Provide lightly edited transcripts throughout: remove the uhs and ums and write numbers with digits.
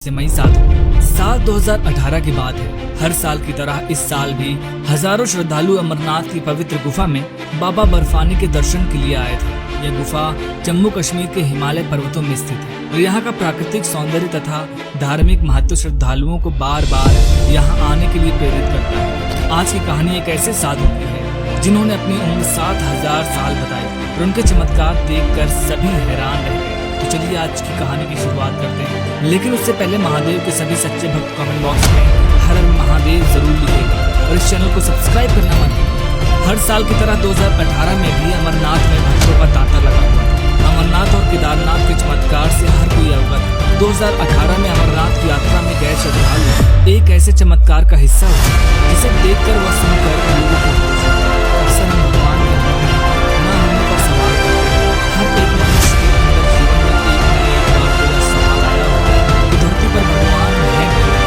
मई साल 2018 की बात है। हर साल की तरह इस साल भी हजारों श्रद्धालु अमरनाथ की पवित्र गुफा में बाबा बर्फानी के दर्शन के लिए आए थे। यह गुफा जम्मू कश्मीर के हिमालय पर्वतों में स्थित है और यहाँ का प्राकृतिक सौंदर्य तथा धार्मिक महत्व श्रद्धालुओं को बार बार यहाँ आने के लिए प्रेरित करता है। आज की कहानी एक ऐसे साधु की है जिन्होंने अपनी उम्र 7000 साल बताई और उनके चमत्कार देखकर सभी हैरान रह गए। तो चलिए आज की कहानी की शुरुआत करते हैं, लेकिन उससे पहले महादेव के सभी सच्चे भक्त कमेंट बॉक्स में हर हर महादेव जरूर लिखेगा और इस चैनल को सब्सक्राइब करना मत भूलिए। हर साल की तरह 2018 में भी अमरनाथ में भक्तों का तांता लगा हुआ था। अमरनाथ और केदारनाथ के चमत्कार से हर कोई अवगत है। 2018 में अमरनाथ की यात्रा में गए श्रद्धालु एक ऐसे चमत्कार का हिस्सा हुए जिसे देखकर व सुनकर लोगों को अक्सर हम भगवान के न होने पर सवाल करते हैं। हर एक मनुष्य के अंदर जीवन में एक न एक बार तो यह सवाल आया होगा कि धरती पर भगवान है क्यों?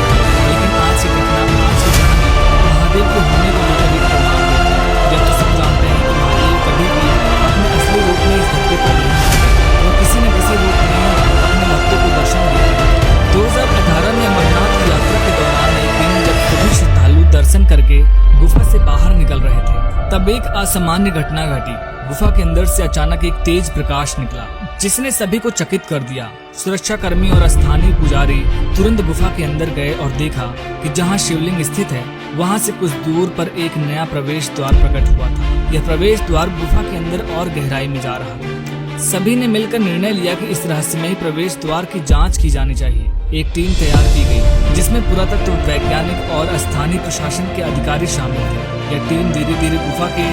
लेकिन आज की घटना, आज की कहानी महादेव के होने को लेकर एक प्रमाण देती है। जब तो सब जानते हैं कि महादेव कभी भी अपने असली रूप में इस धरती पर नहीं आते, वो किसी न किसी रूप में अपने भक्तों को दर्शन देते हैं। 2018 में अमरनाथ की यात्रा के दौरान एक दिन जब सभी श्रद्धालु दर्शन करके गुफा से बाहर निकल रहे थे, तब एक असामान्य घटना घटी। गुफा के अंदर से अचानक एक तेज प्रकाश निकला जिसने सभी को चकित कर दिया। सुरक्षा कर्मी और स्थानीय पुजारी तुरंत गुफा के अंदर गए और देखा कि जहां शिवलिंग स्थित है वहां से कुछ दूर पर एक नया प्रवेश द्वार प्रकट हुआ था। यह प्रवेश द्वार गुफा के अंदर और गहराई में जा रहा था। सभी ने मिलकर निर्णय लिया कि इस रहस्यमयी प्रवेश द्वार की जांच की जानी चाहिए। एक टीम तैयार की गई जिसमें पुरातत्व वैज्ञानिक और स्थानीय प्रशासन के अधिकारी शामिल थे। यह टीम धीरे धीरे गुफा के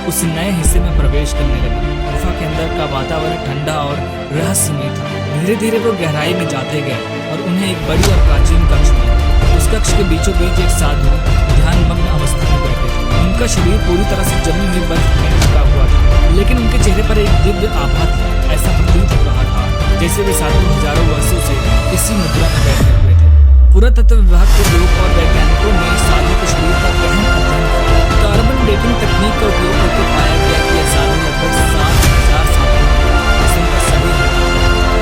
उस नए हिस्से में प्रवेश करने लगी। गुफा के अंदर का वातावरण ठंडा और रहस्यमय था। धीरे धीरे वो गहराई में जाते गए और उन्हें एक बड़ी और प्राचीन कक्ष मिला। उस कक्ष के बीचों बीच एक साधु ध्यानमग्न अवस्था में बैठे थे। उनका शरीर पूरी तरह से जमी हुई बर्फ में ढका हुआ था, लेकिन उनके चेहरे पर एक दिव्य आभा थी। ऐसा प्रतीत हो रहा था जैसे वे साधु हजारों वर्षों से इसी मुद्रा में बैठे हुए थे। पुरातत्व विभाग के लोग और वैज्ञानिकों ने साधु के शरीर का गहन अध्ययन किया। कार्बन डेटिंग तकनीक का उपयोग करके पाया गया कि यह साधु लगभग 7000 साल किस्म का सही है।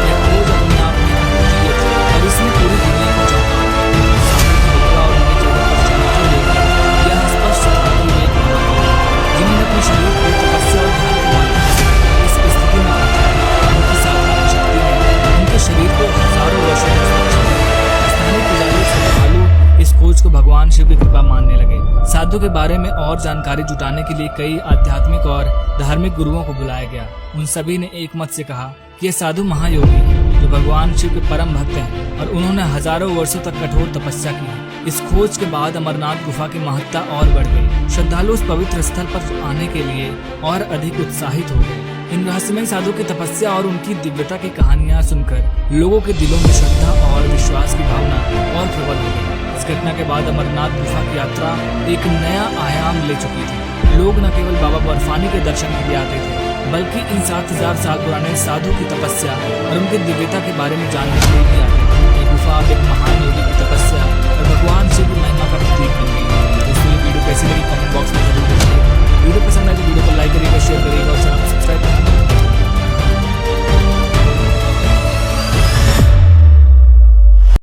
यह खोज अपने आप में अद्वितीय थी और इसने पूरी दुनिया को चौंका दिया। साधु की मुद्रा और उनके चेहरे पर चमकते देखकर यह स्पष्ट था कि वे एक महान थे जिन्होंने अपने शरीर को तपस्या और ध्यान के माध्यम से इस स्थिति में पहुंचाया। उनकी साधना की शक्ति ने उनके शरीर को हजारों वर्षों तक सुरक्षित रखा। स्थानीय पुजारी श्रद्धालु इस खोज को भगवान शिव की कृपा मानने लगे। साधु के बारे में और जानकारी जुटाने के लिए कई आध्यात्मिक और धार्मिक गुरुओं को बुलाया गया। उन सभी ने एक मत से कहा कि यह साधु महायोगी है जो भगवान शिव के परम भक्त हैं और उन्होंने हजारों वर्षों तक कठोर तपस्या की है। इस खोज के बाद अमरनाथ गुफा की महत्ता और बढ़ गई। श्रद्धालु उस पवित्र स्थल पर आने के लिए और अधिक उत्साहित हो गए। इन रहस्यमय साधु की तपस्या और उनकी दिव्यता की कहानियां सुनकर लोगों के दिलों में श्रद्धा और विश्वास की भावना और प्रबल हो गई। इस घटना के बाद अमरनाथ गुफा की यात्रा एक नया आयाम ले चुकी थी। लोग न केवल बाबा बर्फानी के दर्शन के लिए आते थे, बल्कि इन 7000 साल पुराने साधु की तपस्या और उनकी दिव्यता के बारे में जानने के लिए भी आते थे। ये गुफा अब एक महान योगी की तपस्या और भगवान शिव की महिमा का प्रतीक बन गई।